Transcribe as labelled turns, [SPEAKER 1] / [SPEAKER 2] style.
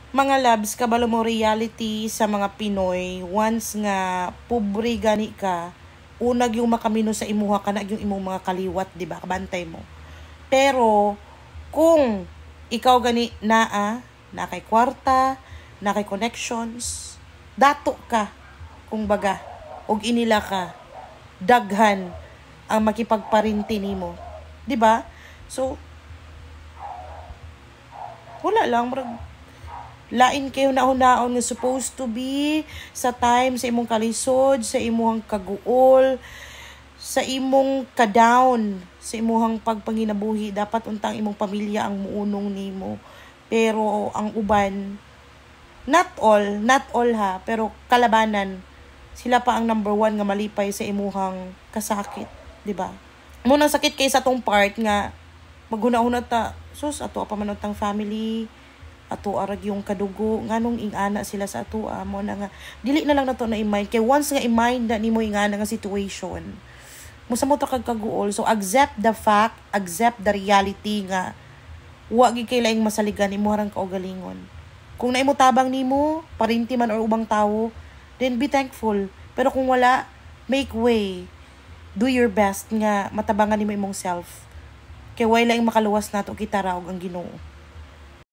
[SPEAKER 1] Mga labs, kabalo mo reality sa mga Pinoy, once nga pobre gani ka, unag yung makamino sa imuha ka na yung imong mga kaliwat, di ba? Kabantay mo. Pero, kung ikaw gani na kay kwarta, na kay connections, dato ka, kung baga, og inila ka, daghan ang makipagparinti nimo. Di ba? So, wala lang, lain kayo nahunaon nga supposed to be sa time sa imong kalisod, sa imong kaguol, sa imong ka-down, sa imong pagpanginabuhi, dapat untang imong pamilya ang muunong nimo. Pero ang uban, not all ha, pero kalabanan, sila pa ang number one nga malipay sa imuhang kasakit, di ba? Munang sakit kay sa tong part nga maghuna-huna ta, sus ato pa manutang family, ato arag yung kadugo nganong ingana sila sa ato mo na nga dili na lang nato na i-mind kay once nga i-mind na nimo ingana nga situation mo sa mo ta kag kaguol. So accept the fact, accept the reality nga wa gyud kay laing masaligan imo harang kaugalingon. Kung naimo tabang nimo parinti man or ubang tawo, then be thankful. Pero kung wala, make way, do your best nga matabangan nimo imong self kay way laing makaluwas nato kita ra og ang Ginoo.